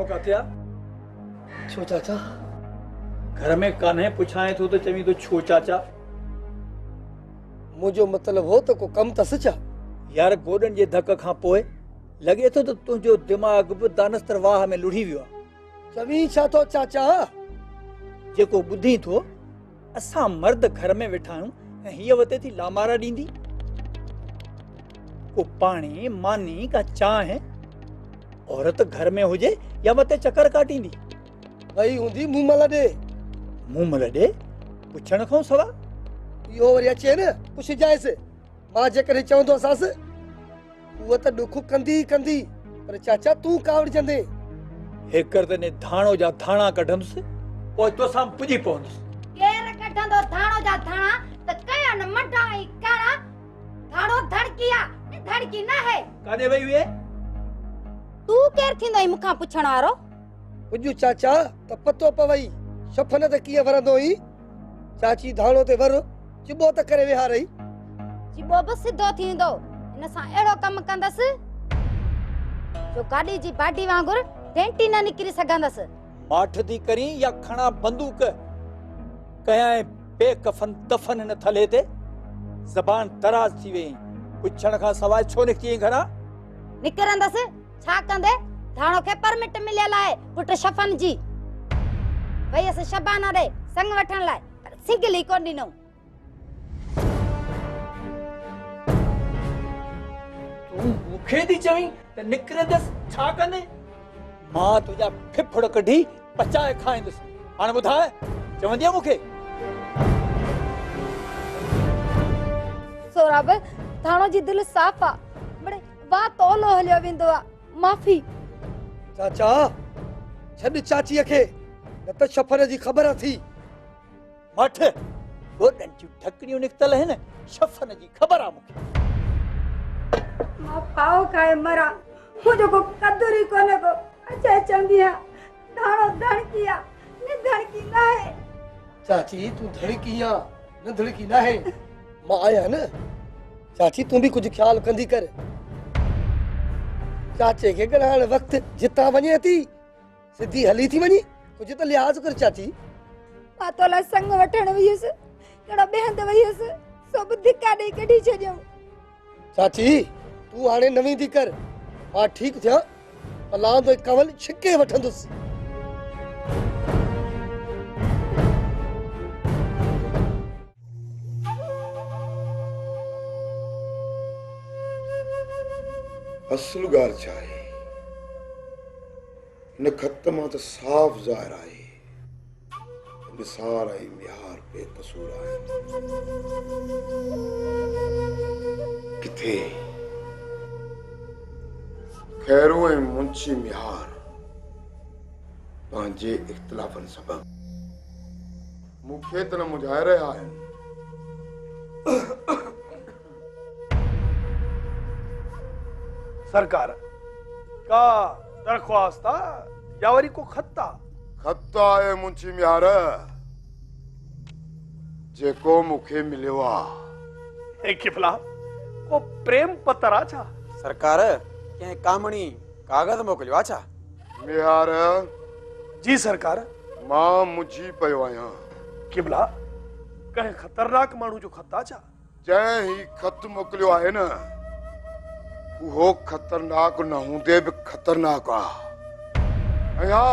धाणो काथे आ? छो चाचा? घर में कान्हे पुछाए थो तो चवी तो छो चाचा? मुझो मतलब हो तो को कम तस छा? यार गोडन जे धक खां पोइ लगे थो तो तुंहिंजो दिमाग़ बि दानस्तर वाह में लुढ़ी वियो आहे। चवी छा तो चाचा? जेको ॿुधी थो असां मर्द घर में वेठा आहियूं ऐं हीअ वते थी लामारा ॾींदी। को पाणी मानी का चांहि औरत घर में हुजे या वते चकर काटींदी? भई हुंदी मुंहमल ॾे। मुंहमल ॾे पुछण खां सवा? इहो वरी अचे न पुछजांइसि। मां जेकॾहिं चवंदो असांसि उहा त ॾुख कंदी कंदी, पर चाचा तूं कावड़जंदे। हेकर त ने धाणो जा धाणा कढंदुसि पोइ तोसां पुॼी पवंदुसि। केर कढंदो धाणो जा धाणा त कया न मटा ऐं काड़ा। धाणो धड़की आ न धड़की न है। काॾे वई वे? तू केर थींदो ई मूंखां पुछण वारो? पुॼु चाचा त पतो पवई शफन त कीअं वरंदो ई। चाची धाणो ते वर चिबो त करे विहारई। चिबो बि सिधो थींदो, इन सां अहिड़ो कमु कंदसि जो गाॾी जी बाडी वांगुरु डेंटी न निकिरी सघंदसि। माठ थी करी या खणा बंदूक कयां बेकफन दफन न थले ते? ज़बान तराज थी वई। पुछण खां सवाइ छो निकिती घरां? निकिरंदसि छा कंदे? धाणो खे परमिट मिलियल आहे पुट शफन जी। भई अस शबाना ॾे संग वठण लाइ, पर सिंगल ई कोन ॾिनो। तूं मूंखे थी चवीं त निकिरंदसि छा कंदे? मां तुंहिंजा फिफड़ कढी पचाए खाईंदुसि। हाणे ॿुधाए चवंदी मूंखे? सोराब धाणो जी दिलि साफ़ आ, बड़े वाह तोलो हलियो वेंदो आ। माफ़ी चाचा छॾ चाचीअ खे, न त शफन जी ख़बर थी। मठ गोॾनि जूं ढकड़ियूं निकितल आहिनि, शफन जी ख़बर आहे मूंखे। मां पाव खाए मरा, मुझो को कदर ही कोने को। अच्छा चंदिया धाणो धड़की आ न धड़की ना है। चाची तू धड़की आ न धड़की ना है। मां आया न। चाची तू भी कुछ ख्याल कंदी कर। चाचे के गणाण वक्त जिता वने थी सिधी हली थी वनी, कुछ तो लिहाज कर चाची। पातोला संग वठण वियस, केड़ो बेहंद वियस, सब धिका दे कढी छजो। चाची तू हाणे नवी थी कर। मां ठीक थिया पलां तो कवल छिके वठंदुस। असल गाल छा आहे? न खत मां त साफ़ ज़ाहिर आहे निसार ऐं मिहार बेकसूर आहे। किथे खैरू ऐं मुंशी मिहार पंहिंजे इख़्तिलाफ़नि सबब मूंखे त न मुझाए रहिया आहिनि। सरकार का दरख्वास्त या वरी को खत्ता? खत आहे मुंशी मिहार जेको मूंखे मिलियो आहे। ए किफला को प्रेम पत्र आ छा? सरकार के कामणी कागज मोकलियो आ छा? मिहार जी सरकार। मां मुझी पियो आहियां। किबला कहीं खतरनाक माण्हू जो खत आ छा? जंहिं ही खत मोकिलियो आहे न उहो खतरनाक न हूंदे बि खतरनाक आहे। ऐं हा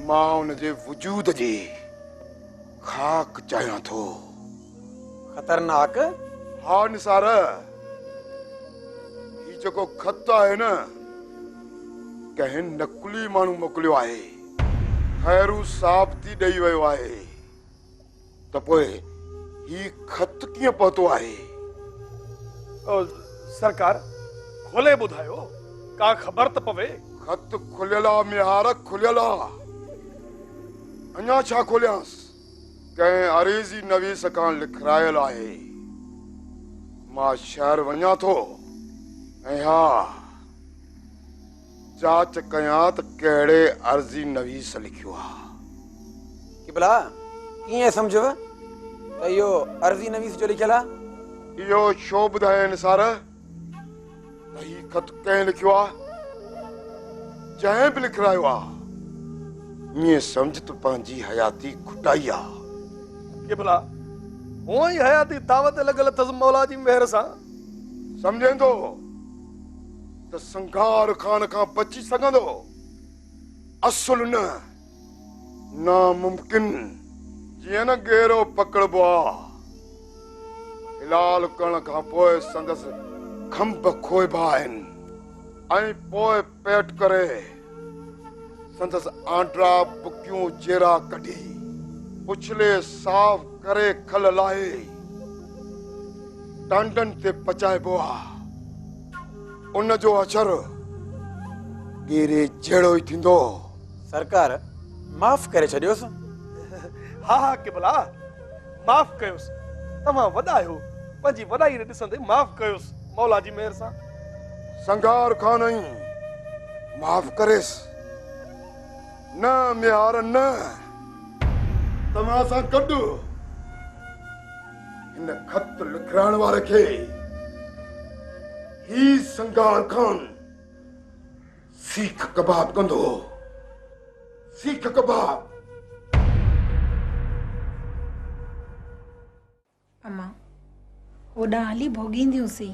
मां उनजे वजूद जी खाक चाहियां थो। खतरनाक? हा निसार, ही जेको खत आहे न कंहिं नकुली माण्हू मोकिलियो आहे। खैरू साबिती ॾेई वियो आहे त पोइ ही खत कीअं पहुतो आहे? सरकार खोले ॿुधायो, का ख़बर त पवे। खत खुलियल आहे मिहार, खुलियल आहे। अञा छा खोलियांसि? कंहिं अरीज़ी नवीस खां लिखायल आहे। मां शहर वञा थो ऐं हा जांच कयां त कहिड़े अर्ज़ी नवीस लिखियो आहे। किबला कीअं सम्झव त इहो अर्ज़ी नवीस जो लिखियल आहे? इहो छो ॿुधाए निसार? ही खत कंहिं लिखियो आहे? जंहिं बि लिखरायो आहे ईअं सम्झ त पंहिंजी हयाती खुटाई आहे। के भला हूअं ई हयाती दावत लॻल अथसि मौला जी मेहर सां। सम्झे थो त संघार खान खां बची सघंदो? असुल न, नामुमकिन। जीअं न गेरो पकड़बो आहे, हिलाल करण खां पोइ संदसि खंभ खोइबा आहिनि ऐं पोइ पेट करे संदसि आंड्रा बुकियूं जेरा कढी पुछले साफ़ करे खल लाहे टांडन ते पचाइबो आहे। उन जो असर गेरे जहिड़ो ई थींदो। सरकार माफ़ करे छॾियोसि। हा हा के भला माफ़ कयोसि। तव्हां वॾा आहियो, पंहिंजी वॾाई ॾिसंदे माफ़ कयोसि मौला जी मेहर सां। संगार खान ई माफ़ करेसि। न मियार न, तव्हां सां गॾु हिन खत लिखाइण वारे खे ही संगार खान सीख कबाब कंदो। सीख कबाब। अम्मा होॾां हली भोगींदियूंसीं।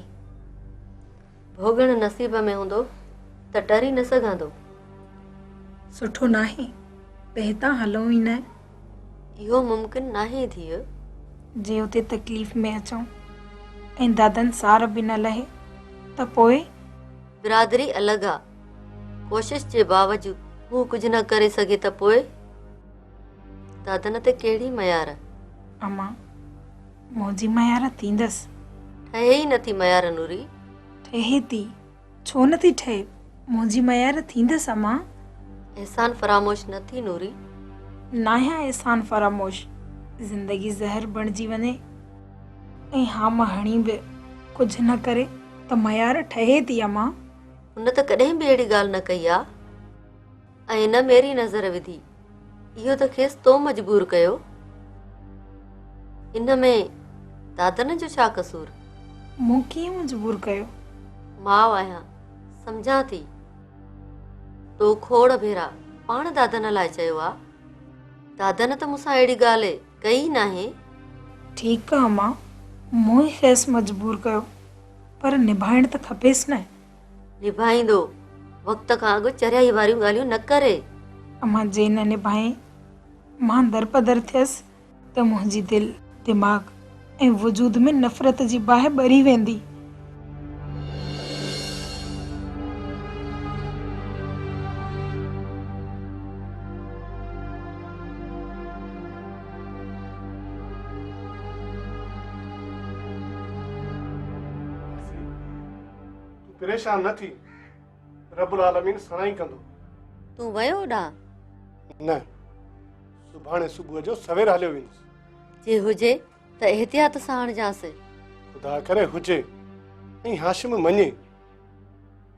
भोगण नसीब में हूंदो त डरी न सघंदो। सुठो नाहे ॿहितां हलूं ई न। इहो मुमकिन नाहे धीअ। जे उते तकलीफ़ में अचूं ऐं दादनि सार बि न लहे त पोइ? बिरादरी अलॻि आहे। कोशिश जे बावजूद हू कुझु न करे सघे त पोइ? दादन ते कहिड़ी मयार? अम्मा मुंहिंजी मयार थींदसि। ठहे ई नथी मयार नूरी। ठहे थी, छो नथी ठहे? मुंहिंजी मयार थींदसि अम्मा। एहसान फरामोश न थी नूरी। नाहियां एहसान फरामोश। ज़िंदगी ज़हर बणिजी वञे ऐं हाम हणी बि कुझु न करे त मयार ठहे थी अम्मा। हुन त कॾहिं बि अहिड़ी ॻाल्हि न कई आहे ऐं न मेरी नज़र विधी। इहो त खेसि तो मजबूर कयो। इन में दादन जो छा कसूर? मूं कीअं मजबूर कयो? माउ आहियां, सम्झां थी। तो खोड़ भेरा पाण दादन लाइ चयो आहे। दादन त मूंसां अहिड़ी ॻाल्हि कई नाहे। ठीकु आहे अम्मा, मूं ई खेसि मजबूर कयो, पर निभाइण त खपेसि न। निभाईंदो। वक़्त खां अॻु चरियाई वारियूं ॻाल्हियूं न करे। अम्मा जे न निभाए मां दरपदर थियसि त मुंहिंजी दिलि, दिमाग़ ऐं वजूद में नफ़रत जी बाहि ॿरी वेंदी। परेशान न थी, रब्बुल आलमीन सणाई कंदो। तूं वियो होॾां? न, सुभाणे सुबुह जो सवेर हलियो वेंदुसि। जे हुजे त एहतियात सां हणजांसि। खुदा करे हुजे ऐं हाशिम मञे।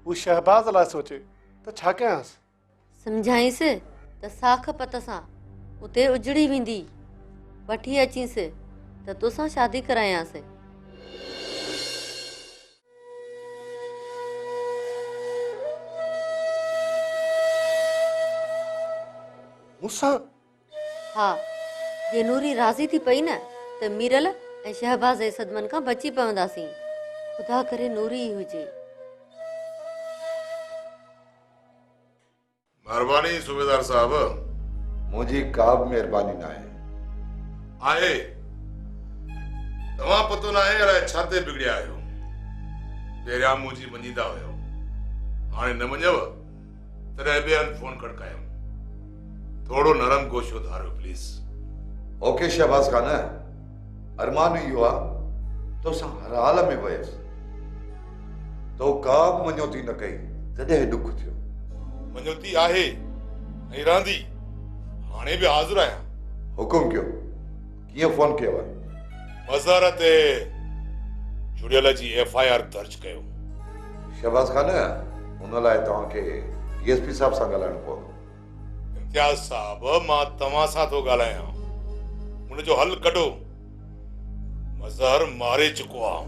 हू शहबाज़ लाइ सोचे त छा कयांसि? सम्झाईंसि त साख पत सां उते उजड़ी वेंदी। वठी अचींसि त तोसां शादी करायांसि। मूंसां? हा, जे नूरी राज़ी थी पई न त मीरल ऐं शहबाज़ जे सदमनि खां बची पवंदासीं। खुदा करे नूरी ई हुजे। महिरबानी सूबेदार साहब। मुंहिंजी का बि महिरबानी न आहे। आहे तव्हां पतो न आहे अलाए छा ते बिगड़िया आहियो। पहिरियां मुंहिंजी मञीदा हुयो, हाणे न मञव तॾहिं ॿिए हंधि फोन खड़कायो। थोड़ो नरम गोशो धारो प्लीज। ओके शहबाज खान, अरमान इहो आहे तोसां हर हाल में वयसि। तो का बि मञोती न कई तॾहिं दुख थियो। मञोती आहे ऐं रहंदी। हाणे बि हाज़िर आहियां। हुकुम कयो, कीअं फोन कयो आहे? मज़ार ते जुड़ियल जी FIR दर्ज कयो। शहबाज खान, हुन लाइ तव्हांखे DSP साहब सां ॻाल्हाइणो पवंदो। इम्तियाज़ साहब, मां तव्हां सां थो ॻाल्हायां। हुनजो हल कढो। मज़हर मारे चुको आहे।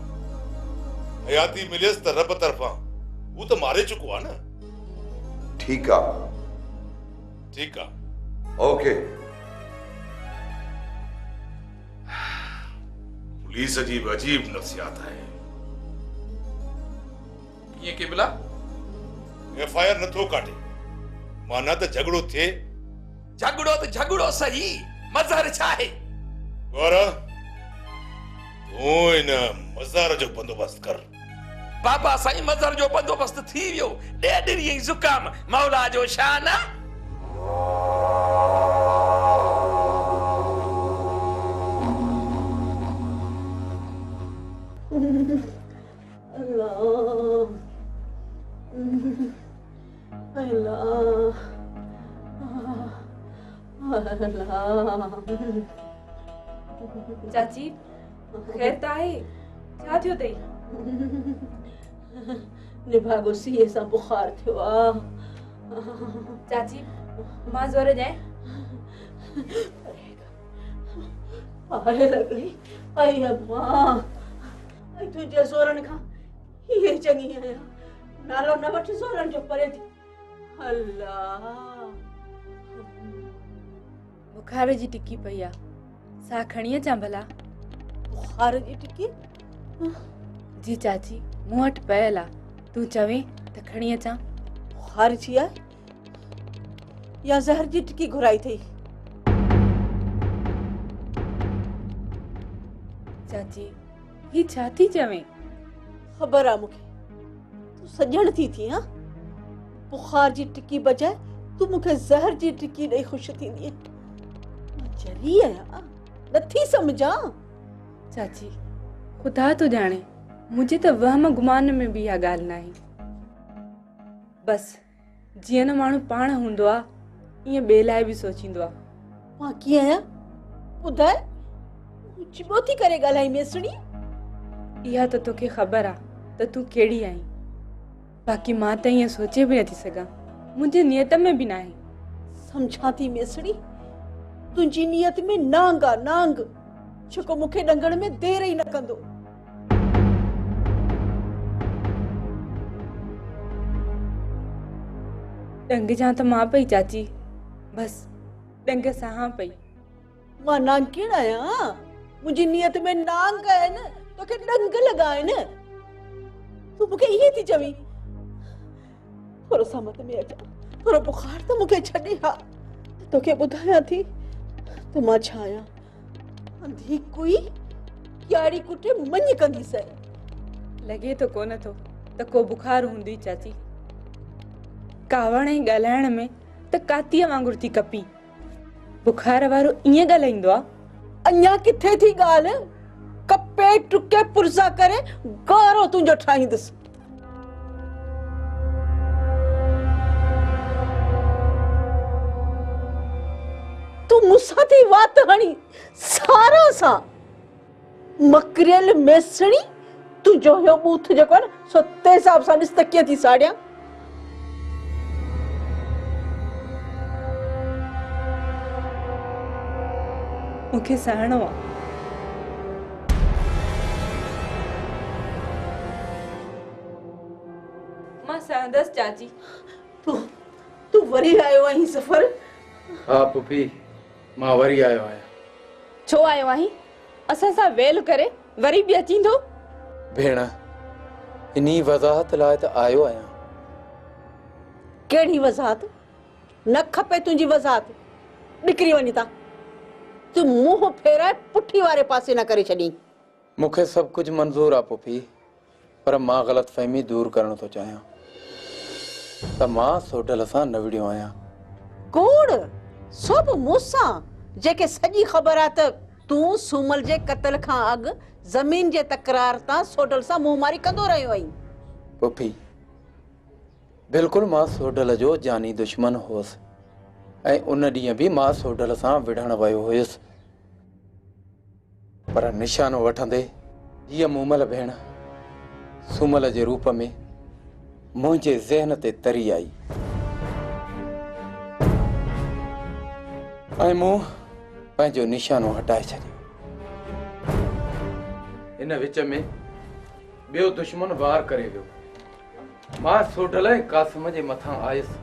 हयाती मिलियसि त रब तरफ़ां, हू त मारे चुको आहे न। ठीक है। ठीक है। ओके। पुलिस अजीब अजीब नफ्सियात है। ये के बिला एफआईआर न थो काटे माना तो झगड़ो थे। झगड़ो सही मज़हर छा है। गौरा तू इन मज़ार जो बंदोबस्त कर। बाबा साईं मज़हर जो बंदोबस्त थी वियो। डेडरी जुकाम मौला जो शान। चाची खैर ताई क्या थियो तई? निभागो सीए सा बुखार थियो आ। चाची मां जोरे जाए। आहे लगड़ी आई अम्मा आई तुझे सोरन खा ये चंगी आया नालो न वठ सोरन जो परे थी। अल्लाह बुखार जी टिकी पई आ सा खणी अचां भला? बुखार जी टिकी? जी चाची मूं वटि पयल आ तू चवे त खणी अचां। बुखार जी आ या जहर जी टिकी घुराई थई? चाची ही छा थी चवे? खबर आ मुखे तू सजण थी हां? बुखार जी टिकी बजाए तू मुखे जहर जी टिकी ॾेई ख़ुशि थींदी। जरी आया नथी समझा। चाची खुदा तो जाने मुझे तो वहम गुमान में भी आ गाल नहीं। बस जीअं न माण्हू पाण हूंदो आ ईअं ॿिए लाइ बि सोचींदो आ। मां कीअं आहियां ॿुधाए? चिॿो थी करे ॻाल्हाई मेसड़ी। इहा त तोखे ख़बर आ त तूं कहिड़ी आहीं। बाक़ी मां त ईअं सोचे बि नथी सघां मुंहिंजे नियत में बि न आहे। समझा थी मेसड़ी तुंहिंजी नियत में नांग आ नांग जेको मूंखे ॾंगण में देर ई न कंदो। ॾंग जा त मां पई चाची बस ॾंग सां पई। मां नांग केड़ आहियां? मुंहिंजी नियत में नांग आहिनि तोखे ॾंग लॻा आहिनि। तूं मूंखे इहे थी चवीं? थोरो समझ में अचा थोरो बुखार त मूंखे छॾे हा तोखे ॿुधायां थी त मां छा आहियां। अंधी कोई यारी कुटे मञ कंदी से। लगे तो कोन थो त को बुखार हूंदी चाची। कावण ऐं ॻाल्हाइण में त कातीअ वांगुरु थी कपी। बुखार वारो ईअं ॻाल्हाईंदो आ? अञा किथे थी ॻाल्हि? कपे टुके पुरसा करे गारो तुंहिंजो ठाहींदुसि। तू मूंसां थी वात हणी सारा सां मकरियल मेसणी तुंहिंजो इहो बूथ जेको आहे न सो ते हिसाब सां ॾिस त कीअं थी साड़ियां। मूंखे सहणो आहे। मां सहंदसि चाची। तू वरी आयो आहीं सफ़र? हाँ पुफी मां वरी आयो आहियां। छो आयो आहीं? असां सां वेल करे वरी बि अचींदो? भेण इन्ही वज़ाहत लाइ त आयो आहियां। कहिड़ी वज़ाहत? न खपे तुंहिंजी वज़ाहत। निकिरी वञी था। तू मुंहुं फेराए पुठी वारे पासे न करे छॾी। मूंखे सभु कुझु मंज़ूर आहे पुफी पर मां ग़लत फहमी दूर करणु थो चाहियां त मां सोडल सां न विड़ियो आहियां। कोड़ सभु मूंसां जेके सॼी ख़बर आहे त तूं सूमल जे क़त्ल खां अॻु ज़मीन जे तकरार तां सोडल सां मुंहमारी कंदो रहियो आहीं। पुफी बिल्कुलु मां सोडल जो जानी दुश्मन हुअसि ऐं उन ॾींहुं बि मां सोडल सां विढ़ण वियो हुयुसि पर निशानो वठंदे हीअ मूमल भेण सूमल जे रूप में मुंहिंजे ज़हन ते तरी आई ऐं मूं पंहिंजो निशानो हटाए छॾियो। इन विच में ॿियो दुश्मन वार करे वियो। मां सोडल ऐं कासिम जे मथां आयुसि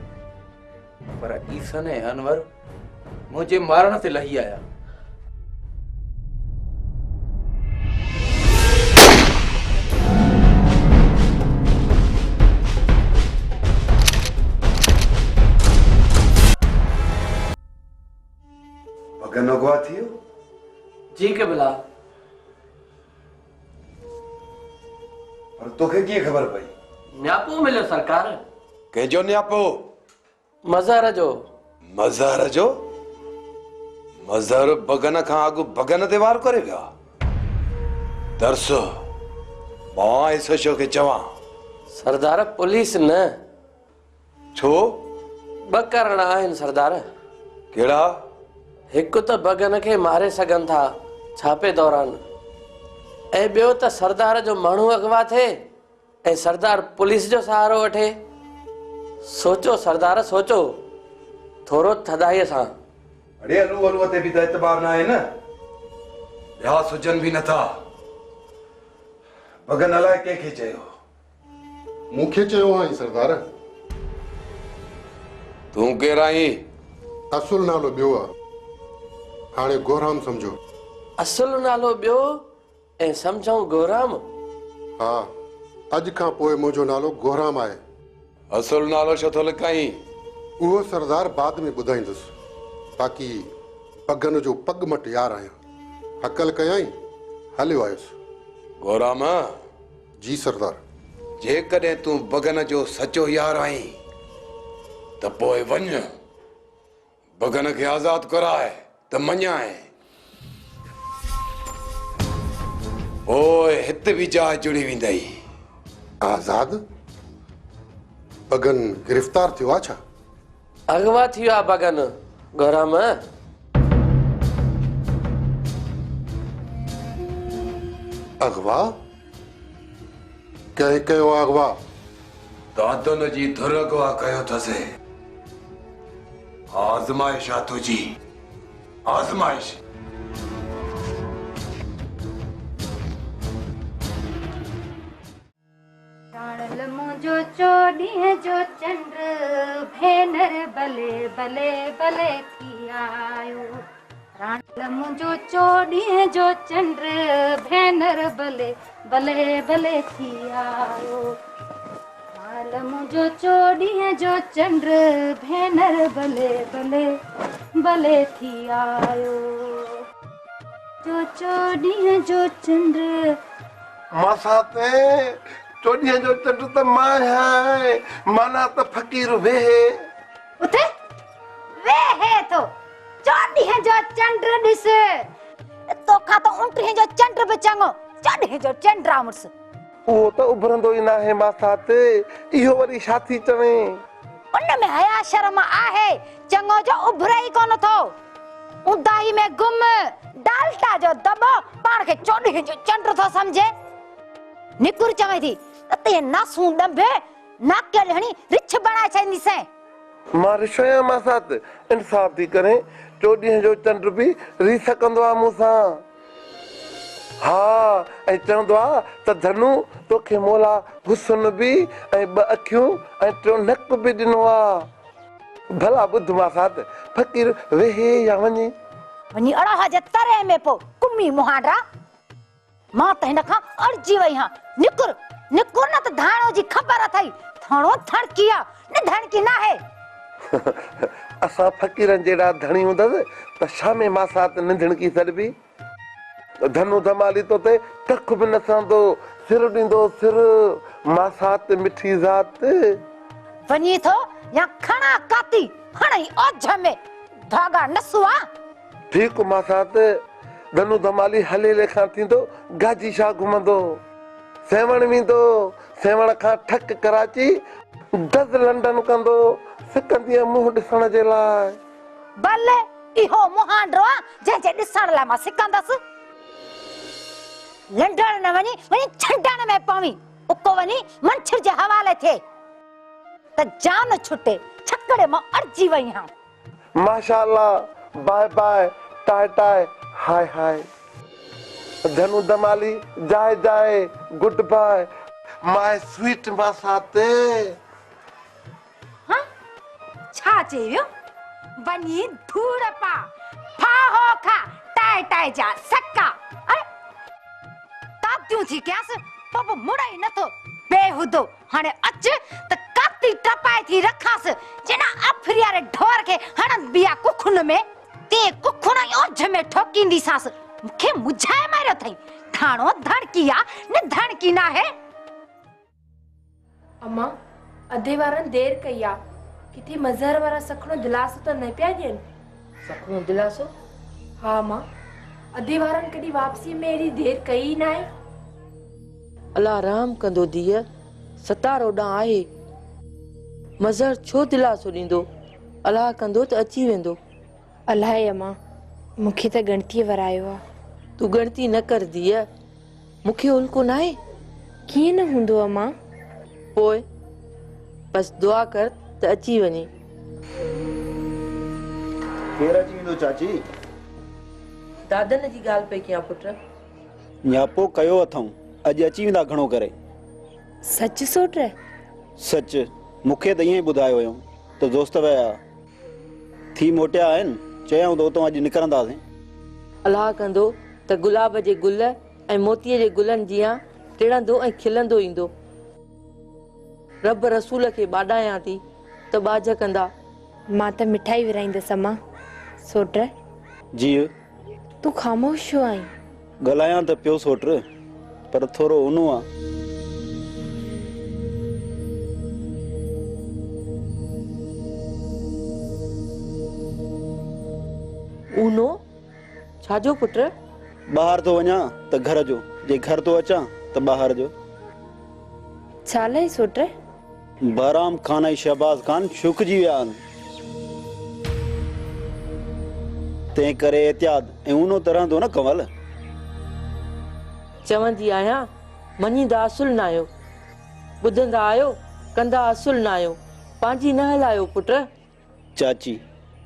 पर ईसन ऐं अनवर मुझे मारण ते लही आया। भगन अगवा थियो? जी के बिला। पर तोखे कीअं ख़बर पई? न्यापो मिलियो सरकार। कंहिंजो न्यापो? मज़हर जो। मज़हर जो? मज़हर भगन खां अॻु भगन ते वार करे विया। दरस मां एसो खे चवां। सरदार पुलिस न। छो? ॿ कारण आहिनि सरदार। कहिड़ा? हिकु त भगन खे मारे सघनि था छापे दौरान, ऐं ॿियो त सरदार जो माण्हू अगवा थिए ऐं सरदार पुलिस जो सहारो वठे। सोचो सरदार सोचो, थोरो थधाईअ सां। अड़े अलू ते बि त एतबार न आहे न। ॿिया सुजन बि नथा। भगन अलाए कंहिंखे चयो? मूंखे चयो आई सरदार। तूं केरु आहीं? असुल नालो ॿियो आहे, हाणे गोराम समझो। असुल नालो ॿियो ऐं समझूं गोराम? हाँ, अॼु खां पोइ मुंहिंजो नालो गोराम आहे। असुल नालो छो थो लिखाई? उहो सरदार बाद में ॿुधाईंदुसि। बाक़ी पगन जो पग मट यार आहियां। हकल कयाई हलियो आयुसि। गोराम? जी सरदार। जेकॾहिं तूं भगन जो सचो यार आहीं त पोइ वञ, भगन खे आज़ाद कराए त मञाए। ओए हिते बि जाइ जुड़ी वेंदई। आज़ाद? भगन गिरफ्तार थियो आहे छा? अगवा थियो आहे भगन गोराम। अगवा? कंहिं कयो अगवा? दादन जी धुर अगवा कयो अथसि। आज़माइश आहे तुंहिंजी, आज़माइश। राणल मुंहिंजो चोॾींहं जो चंड भेनर भले भले भले थी आयो। राणल मुंहिंजो चोॾींहं जो चंड भेनर भले भले भले थी आयो। राणल मुंहिंजो चोॾींहं जो चंड भेनर भले भले भले थी आयो। जो चोॾींहं जो चंड मासाते चोॾींहं जो चंड त मां है, माना त फ़कीर वेहे उते वेहे तो चोॾींहं जो चंड ॾिस। तोखां त 29 जो चंड बि चङो, चोॾींहं जो चंड आ मुड़िस। उहो त उभरंदो ई न आहे मासाते, इहो वरी छा थी चवे? उन में हया शर्म आहे, चङो जो उभरे ई कोन थो। उदाई में गुम डालटा जो दॿो पाण खे चोॾींहं जो चंड थो समझे। निकुर चवे थी ते नासूं ॾंभे नाकेल हणी रिछ बणाए छॾींदीसे। मां रिछां मासात इंसाफ़ थी करे चोॾींहं जो चंड बि री सकंदो आहे मूंसां। हाँ, ऐं चवंदो आहे त धनु तोखे मोला हुस्न बि ऐं 2 अखियूं ऐं 3 नक बि ॾिनो आहे। भला ॿुध मासात, फ़कीर वेहे या वञे? वञी अड़ह जे तरे में पो कुमी मुहांडा। मां त हिन खां अड़जी वई हां। निकुर निकुर न त धाणो जी ख़बर अथई। थाणो थड़की आ न धणकी न आहे। असां फ़कीरनि जहिड़ा धणी हूंदसि त शामे मासात निंधणकी सॾबी। धनु धमाली तो ते कख बि न सहंदो, सिर ॾींदो सिर। मासात मिठी ज़ात। वञी थो या खणा काती हणई ओझ में धागा नसुआ। ठीक मासात धनु धमाली हले लेखा थींदो, गाजी छा घुमंदो। सेवण वेंदो, सेवण खां ठक कराची डज़ लंडन कंदो, सिकंदीअ मुंहुं ॾिसण जे लाइ। भले इहो मुहांडो आ जंहिंजे ॾिसण लाइ मां सिकंदसि। लंडन न वञी वञी छंडण में पवी, उको वञी मंछर जे हवाले थिए त जान छुटे। छकड़े मां अड़जी वई हां। माशाअल्लाह, बाय बाय, टाय टाय, हाय हाय। धनु धमाली जाए जाए, गुड बाय माय स्वीट मासाते। हां छा चेवियो वनी धूड़ पा फाहो खा टाय टाय जा सक्का अरे तात्यूं थी क्यास पप मुड़ाई न तो बेहुदो हाने अच त काती टपाए थी रखास जेना अफरिया रे ढोर के हणन बिया कुखुन में ते कुखुन ओझ में ठोकींदी सास मुखे मुझाए मारियो थई थाणो धड़किया न धड़की ना है अम्मा अधे वारन देर कया किथे मजहर वारा सखणो दिलासो तो न पिया ॾियनि सखणो दिलासो हा मां अधे वारन कॾी वापसी में एड़ी देर कई ना आहे अल्लाह राम कंदो दिया सतारो ॾां आहे मज़हर छो दिलासो ॾींदो अल्लाह कंदो त अची वेंदो अलाए अम्मा मूंखे त गणती वरायो आहे तू गणती न कर दिया मूंखे उल्को न आहे कीअं न हूंदो अम्मा पोइ बस दुआ कर त अची वञे केरु अची वेंदो चाची दादन जी ॻाल्हि पई कयां पुट न्यापो कयो अथऊं अॼु अची वेंदा घणो करे सच सोट सच मूंखे त ईअं ई ॿुधायो हुयो त दोस्त विया थी मोटिया आहिनि चयऊं त उतां अॼु निकिरंदासीं अल्लाह कंदो त गुलाब जे गुल ऐं मोतीअ जे गुलनि जीअं टिड़ंदो ऐं खिलंदो ईंदो रब रसूल खे ॿाॾायां थी त बाज कंदा मां त मिठाई विराईंदसि अम्मा सोट जी तू ख़ामोश छो आहीं ॻाल्हायां त पियो सोट पर थोरो ऊनो आहे ऊनो छाजो पुट ॿाहिरि थो वञा त घर जो जे घर तो अचां त ॿाहिरि जो छा लाइ सोट बहराम खान ऐं शहबाज खान शुकजी विया आहिनि तंहिं करे एहतियात ऐं ऊनो त रहंदो न कमल चवंदी आहियां मञींदा असुल न आहियो ॿुधंदा आहियो कंदा असुल न आहियो पंहिंजी न हलायो पुट चाची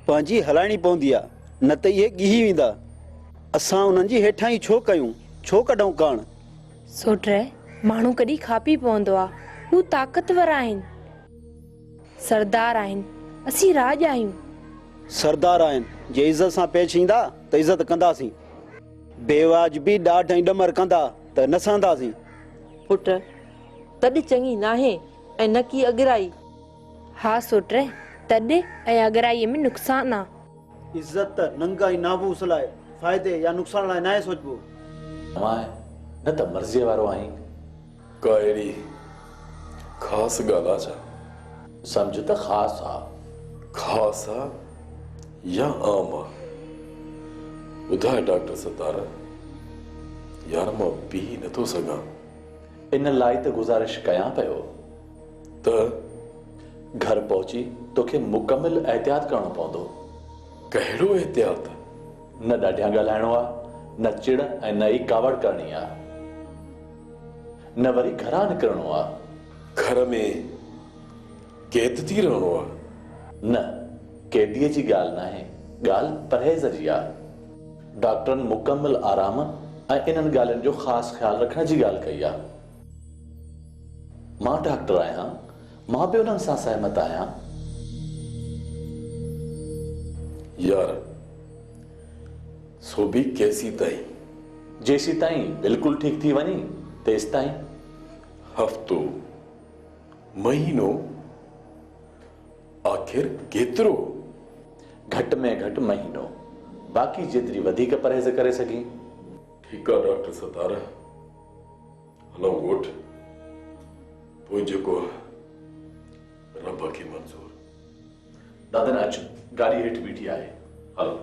पंहिंजी हलाइणी पवंदी आहे न त इहे ॻिही वेंदा असां उन्हनि जी हेठां ई छो कयूं छो कढूं कान सोट माण्हू कॾहिं खापी पवंदो आहे हू ताक़तवर आहिनि सरदार आहिनि असीं राज आहियूं सरदार आहिनि जे इज़त सां पेश ईंदा त इज़त कंदासीं बेवाजिबी ॾाढ ऐं ॾमर कंदा त न सहंदासीं पुट तॾ चङी नाहे ऐं न की अॻिराई हा सोट तॾ ऐं अॻिराईअ में नुक़सान आहे इज़त त नंगा ई नाबूस लाइ फ़ाइदे या नुक़सान लाइ न आहे सोचबो न त मर्ज़ीअ वारो आहीं का अहिड़ी ख़ासि ॻाल्हि आहे छा सम्झ त ख़ासि आहे ख़ासि आहे या आम आहे ॿुधाए डॉक्टर सतार यार मां बीह नथो सघां इन लाइ त गुज़ारिश कयां पियो त घर पहुची तोखे मुकमिल एहतियात करणो पवंदो कहिड़ो एहतियात न ॾाढियां ॻाल्हाइणो आहे न चिड़ ऐं न ई कावड़ करणी आहे न वरी घरां निकिरणो आहे घर में कैद थी रहणो आहे न कैदीअ जी ॻाल्हि न आहे ॻाल्हि परहेज़ जी आहे डॉक्टरनि मुकमिल आराम ऐं इन्हनि ॻाल्हियुनि जो ख़ासि ख़्यालु रखण जी ॻाल्हि कई आहे मां डॉक्टर आहियां मां बि उन्हनि सां सहमत आहियां यार सो भी कैसी ताईं जेसी ताईं बिल्कुलु ठीक थी वञी तेसि ताईं हफ़्तो महीनो आखिर केतिरो घटि में घटि महीनो बाक़ी जेतिरी वधीक परहेज़ करे सघी ठीकु आहे डॉक्टर सतार हलो ॻोठ पोइ जेको रब खे मंज़ूर दादा अच गाड़ी हेठि बीठी आहे हलो